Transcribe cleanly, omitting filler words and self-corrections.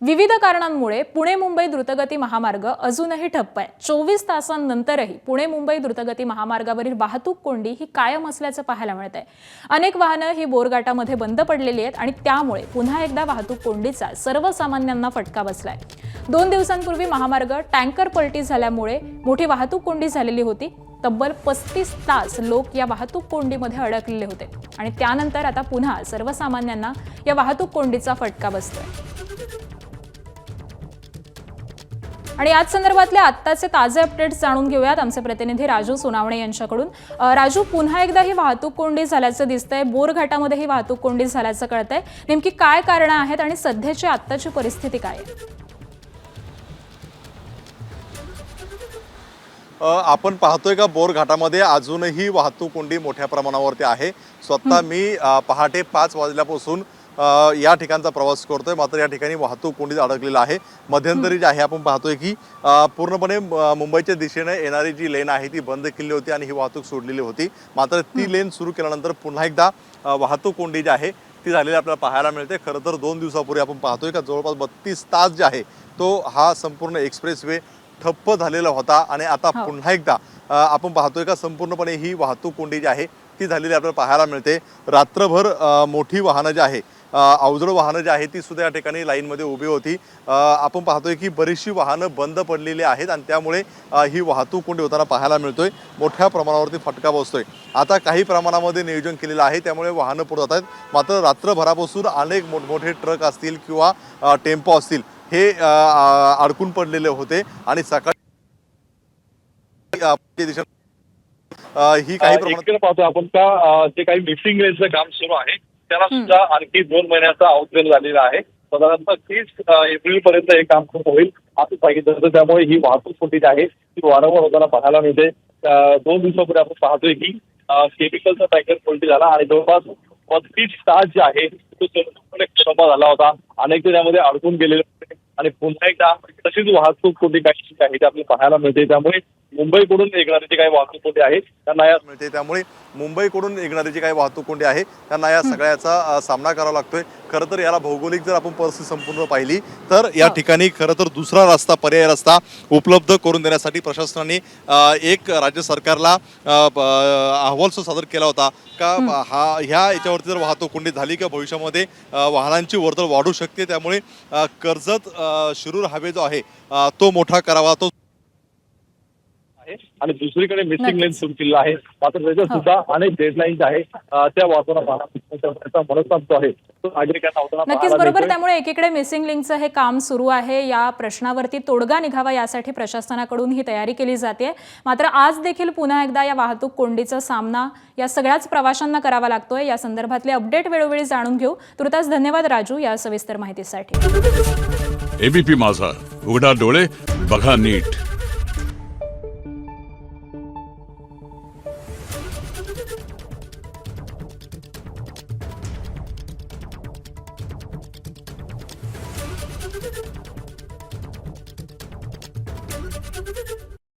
विविध कारणांमुळे पुणे मुंबई द्रुतगती महामार्ग अजूनही ठप्प आहे। 24 तासांनंतरही पुणे मुंबई द्रुतगती महामार्गावरील वाहतूक कोंडी ही कायम असल्याचं पाहायला मिळतंय। अनेक वाहनं ही बोरघाटामध्ये बंद पडलेली आहेत आणि त्यामुळे पुन्हा एकदा वाहतूक कोंडीचा सर्वसामान्यांना फटका बसलाय। 2 दिवसांपूर्वी महामार्ग टँकर पलटी झाल्यामुळे मोठी वाहतूक कोंडी झालेली होती। तब्बल 35 तास लोक या वाहतूक कोंडीमध्ये अडकलेले होते आणि त्यानंतर आता पुन्हा सर्वसामान्यांना या वाहतूक कोंडीचा फटका बसतोय। आणि याच संदर्भातले आत्ताचे ताजे अपडेट्स जाणून घेऊयात आमचे प्रतिनिधी राजू सोनावणे यांच्याकडून। राजू, पुन्हा एकदा ही वाहतूक कोंडी झाल्याचं दिसतंय, बोरघाटामध्ये ही वाहतूक कोंडी झाल्याचं कळतंय। नेमकी काय कारणं आहेत आणि सध्याची आत्ताची परिस्थिती काय आहे? आपण पाहतोय का बोरघाटामध्ये अजूनही वाहतूक कोंडी मोठ्या प्रमाणावरती आहे। स्वतः मी पहाटे 5 वाजल्यापासून या ठिकाणचा प्रवास करतोय, मात्र या ठिकाणी वाहतूक कोंडीत अडकलेला आहे। मध्यंतरी जे आहे आपण पाहतोय की पूर्णपणे मुंबईच्या दिशेने येणारी जी लेन आहे ती बंद केली होती आणि ही वाहतूक सोडलेली होती। मात्र ती लेन सुरू केल्यानंतर पुन्हा एकदा वाहतूक कोंडी जी आहे ती झालेली आपल्याला पाहायला मिळते। खरं तर 2 दिवसापूर्वी आपण पाहतोय का जवळपास 32 तास जे आहे तो हा संपूर्ण एक्सप्रेसवे ठप्प झालेला होता आणि आता पुन्हा एकदा आपण पाहतोय का संपूर्णपणे ही वाहतूक कोंडी जी आहे ती झालेली आपल्याला पाहायला मिळते। रात्रभर मोठी वाहनं जी आहे अवजड वाहनं जी आहे ती सुद्धा या ठिकाणी लाईनमध्ये उभी होती। आपण पाहतोय की बरीचशी वाहनं बंद पडलेली आहेत आणि त्यामुळे ही वाहतूक कोंडी होताना पाहायला मिळतोय। मोठ्या प्रमाणावरती फटका बसतोय। आता काही प्रमाणामध्ये नियोजन केलेलं आहे त्यामुळे वाहनं पुढे जात आहेत, मात्र रात्रभरापासून अनेक मोठमोठे ट्रक असतील किंवा टेम्पो असतील हे अडकून पडलेले होते आणि सकाळी ही काही प्रमाणात पाहतो आपण का जे काही मिसिंग लेनचं काम सुरू आहे त्याला सुद्धा आणखी 2 महिन्याचा अवधी झालेला आहे। साधारणतः 30 एप्रिल पर्यंत हे काम सुरू होईल असं सांगितलं जातं। त्यामुळे ही वाहतूक कोंडी आहे ती वारंवार होताना पाहायला मिळते। 2 दिवसापूर्वी आपण पाहतोय की केमिकलचा टँकर पलटी झाला आणि जवळपास 35 तास जे आहे तो संपूर्ण खंडोबा झाला होता। अनेक त्यामध्ये अडकून गेलेले होते आणि पुन्हा एकदा तशीच वाहतूक कोंडी काही आहे ते आपल्याला पाहायला मिळते। त्यामुळे मुंबईकडून येणारी जी काही वाहतूक कोंडी आहे त्यांना या मिळते त्यामुळे मुंबईकडून येणारी जी काही वाहतूक कोंडी आहे त्यांना या सगळ्याचा सामना करावा लागतोय। खरं तर याला भौगोलिक जर आपण परिस्थिती संपूर्ण पाहिली तर या ठिकाणी खरं तर दुसरा रस्ता पर्यायी रस्ता उपलब्ध करून देण्यासाठी प्रशासनाने एक राज्य सरकारला अहवाल सादर केला होता का ह्या याच्यावरती जर वाहतूक कोंडी झाली किंवा भविष्यामध्ये वाहनांची वर्दळ वाढू शकते, त्यामुळे कर्जत शिरूर हायवे जो आहे तो मोठा करावा तो आणि दुसरीकडे मिसिंग लेन सुरू केलेला आहे। मात्र त्याच्यात सुद्धा अनेक डेडलाईन्स आहे त्या वाहतूक मनस्ताप आहे तो नागरिकांना होताना नक्कीच बरोबर। त्यामुळे एकीकडे मिसिंग लिंकचं हे काम सुरू आहे, या प्रश्नावरती तोडगा निघावा यासाठी प्रशासनाकडून ही तयारी केली जाते। मात्र आज देखील पुन्हा एकदा या वाहतूक कोंडीचा सामना या सगळ्याच प्रवाशांना करावा लागतोय। या संदर्भातले अपडेट वेळोवेळी जाणून घेऊ। तुर्तास धन्यवाद राजू या सविस्तर माहितीसाठी। एबीपी माझा, उघडा डोळे बघा नीट।